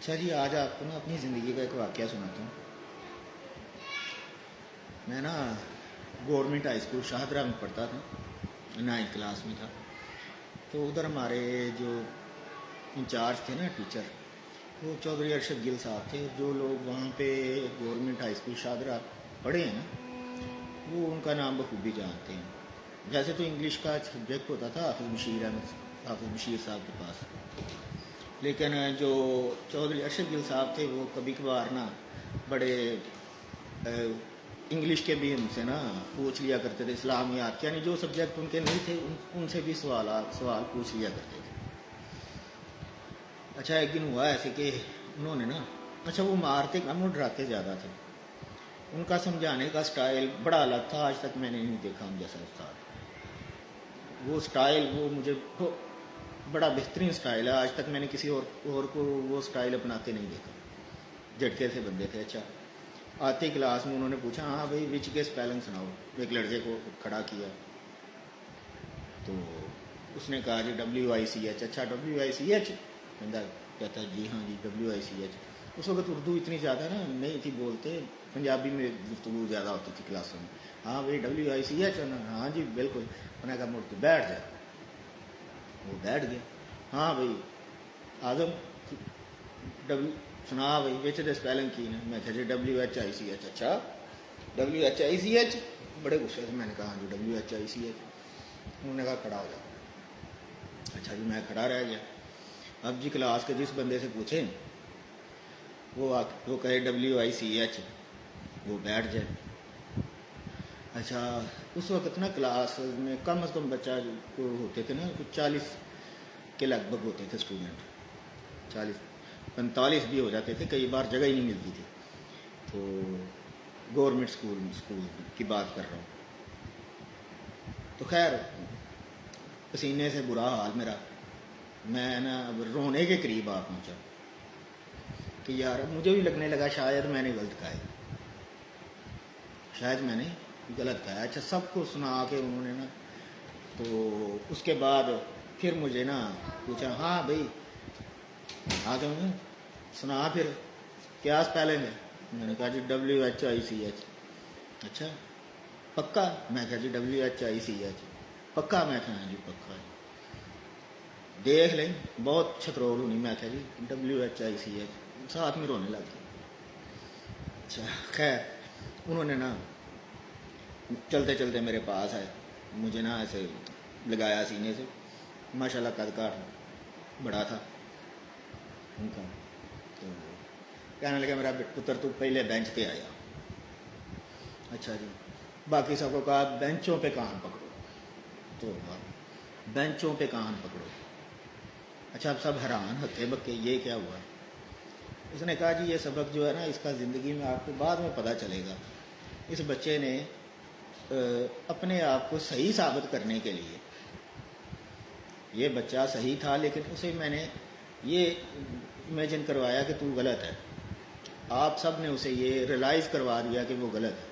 अच्छा जी, आज आपको ना अपनी ज़िंदगी का एक वाक़या सुनाता हूँ। मैं ना गवर्नमेंट हाई स्कूल शाहदरा में पढ़ता था, 9th क्लास में था। तो उधर हमारे जो इंचार्ज थे ना टीचर, वो चौधरी अरशद गिल साहब थे। जो लोग वहाँ पे गवर्नमेंट हाई स्कूल शाहदरा पढ़े हैं ना, वो उनका नाम बखूबी जानते हैं। वैसे तो इंग्लिश का सब्जेक्ट होता था हाफिज़ बशीर साहब के पास, लेकिन जो चौधरी अरशद गिल साहब थे वो कभी कभार ना बड़े इंग्लिश के भी उनसे ना पूछ लिया करते थे, इस्लामियात यानी जो सब्जेक्ट उनके नहीं थे उनसे भी सवाल पूछ लिया करते थे। अच्छा, एक दिन हुआ ऐसे कि उन्होंने ना, अच्छा वो मारते कम और डराते ज़्यादा थे। उनका समझाने का स्टाइल बड़ा अलग था, आज तक मैंने नहीं देखा उन जैसा उस्ताद। वो स्टाइल वो मुझे बड़ा बेहतरीन स्टाइल है, आज तक मैंने किसी और को वो स्टाइल अपनाते नहीं देखा। झटके से बंदे थे। अच्छा, आते ही क्लास में उन्होंने पूछा, हाँ भाई विच के स्पेलिंग सुनाओ। एक लड़के को खड़ा किया तो उसने कहा जी WICH। अच्छा, WICH? बंदा कहता जी हाँ जी WICH। उस वक्त उर्दू इतनी ज़्यादा ना नहीं थी बोलते, पंजाबी में गुफ्तगू ज़्यादा होती थी क्लासों में। हाँ भाई WICH ना, हाँ जी बिल्कुल। मैंने कहा मुड़ के बैठ जाए। वो बैठ गया। हाँ भाई आदम डब्ल्यू सुना भाई विच दे स्पेलिंग की ने। मैं कहा जी WHICH। अच्छा WHICH? बड़े गुस्से से मैंने कहा हाँ जी WHICH। उन्होंने कहा खड़ा हो जाओ। अच्छा जी, मैं खड़ा रह गया। अब जी क्लास के जिस बंदे से पूछे वो कहे WICH, वो बैठ जाए। अच्छा, उस वक्त ना क्लास में कम से कम बच्चा को होते थे ना कुछ 40 के लगभग होते थे स्टूडेंट, 40-45 भी हो जाते थे, कई बार जगह ही नहीं मिलती थी। तो गवर्नमेंट स्कूल की बात कर रहा हूँ। तो खैर पसीने से बुरा हाल मेरा, मैं ना अब रोने के करीब आ पहुँचा कि यार मुझे भी लगने लगा शायद मैंने गलत कहा है, शायद मैंने गलत कहा है। अच्छा, सबको सुना के उन्होंने ना, तो उसके बाद फिर मुझे ना पूछा, हाँ भाई आ जाओ सुना फिर क्या स्पेलिंग है। मैंने कहा जी WHICH। अच्छा पक्का? मैं कहा जी WHICH। पक्का? मैं कहा जी पक्का। देख लें बहुत छतरोल होनी। मैं कहा जी WHICH। साथ में रोने लग गया। अच्छा खैर उन्होंने ना चलते चलते मेरे पास आए, मुझे ना ऐसे लगाया सीने से। माशाल्लाह कद काठ बड़ा था उनका। तो कहने लगा मेरा पुत्र तू पहले बेंच पे आया। अच्छा जी, बाकी सबको कहा बेंचों पे कान पकड़ो। तो बेंचों पे कान पकड़ो। अच्छा, अब सब हैरान हक्के बक्के ये क्या हुआ। उसने कहा जी ये सबक जो है ना इसका ज़िंदगी में आपको बाद में पता चलेगा। इस बच्चे ने अपने आप को सही साबित करने के लिए, ये बच्चा सही था लेकिन उसे मैंने ये इमेजिन करवाया कि तू गलत है। आप सब ने उसे ये रियलाइज़ करवा दिया कि वो गलत है।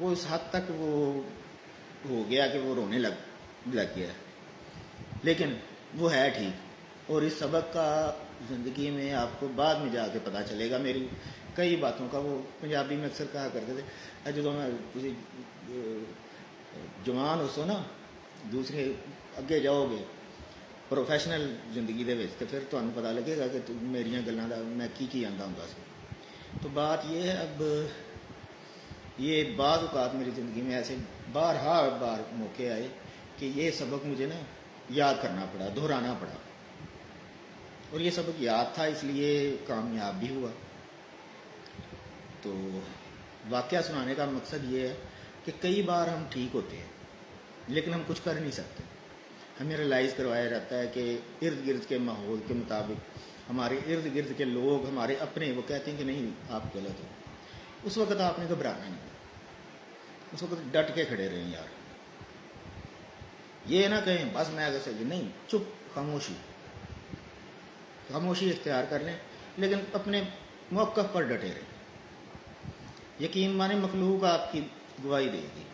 वो इस हद तक वो हो गया कि वो रोने लग गया, लेकिन वो है ठीक। और इस सबक का ज़िंदगी में आपको बाद में जाके पता चलेगा। मेरी कई बातों का वो पंजाबी में अक्सर कहा करते थे, जो मैं किसी जवान हो ना दूसरे अगे जाओगे प्रोफैशनल जिंदगी दे विच, तो फिर तुहानू पता लगेगा कि तू मेरिया गल्लां दा मैं की आंदा हुंदा सी। तो बात ये है, अब ये बाज़ औक़ात मेरी ज़िंदगी में ऐसे बार मौके आए कि ये सबक मुझे ना याद करना पड़ा, दोहराना पड़ा। और ये सबक याद था इसलिए कामयाब भी हुआ। तो वाक़या सुनाने का मकसद ये है कि कई बार हम ठीक होते हैं लेकिन हम कुछ कर नहीं सकते। हमें रियलाइज़ करवाया जाता है कि इर्द गिर्द के माहौल के मुताबिक हमारे इर्द गिर्द के लोग हमारे अपने वो कहते हैं कि नहीं आप गलत हो। उस वक़्त आपने घबराना नहीं, उस वक़्त डट के खड़े रहें यार। ये ना कहें बस मैं ऐसे नहीं, चुप खामोशी इख्तियार कर लें, लेकिन अपने मौक़िफ़ पर डटे रहें। यकीन माने मखलूक आपकी गवाही देगी,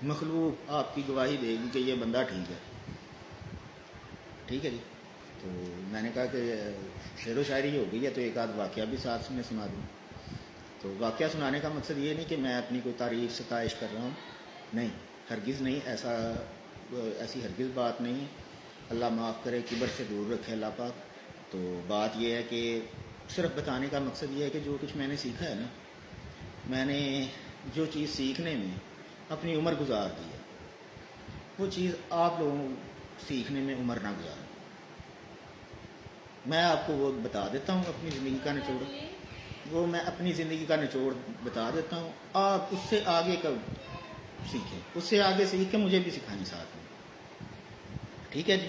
मखलूक आपकी गवाही देगी कि ये बंदा ठीक है। ठीक है जी। تو میں نے کہا کہ شعر و شاعری ہو گئی ہے تو ایک آدھ واقعہ بھی ساتھ میں سنا دوں. تو واقعہ سنانے کا مقصد یہ نہیں کہ میں اپنی کوئی تعریف ستائش کر رہا ہوں, نہیں, ہرگز نہیں, ایسی ہرگز بات نہیں. اللہ معاف کرے, کبر سے دور رکھے اللہ پاک. تو بات یہ ہے کہ صرف بتانے کا مقصد یہ ہے کہ جو کچھ میں نے سیکھا ہے نا, میں نے جو چیز سیکھنے میں اپنی عمر گزار دی ہے, وہ چیز آپ لوگوں سیکھنے میں عمر نہ گزاریں. میں آپ کو وہ بتا دیتا ہوں اپنی زندگی کا نچوڑ, وہ میں اپنی زندگی کا نچوڑ بتا دیتا ہوں. آپ اس سے آگے کا سیکھیں, اس سے آگے سیکھ کے مجھے بھی سکھائیں ساتھ میں. ٹھیک ہے جی.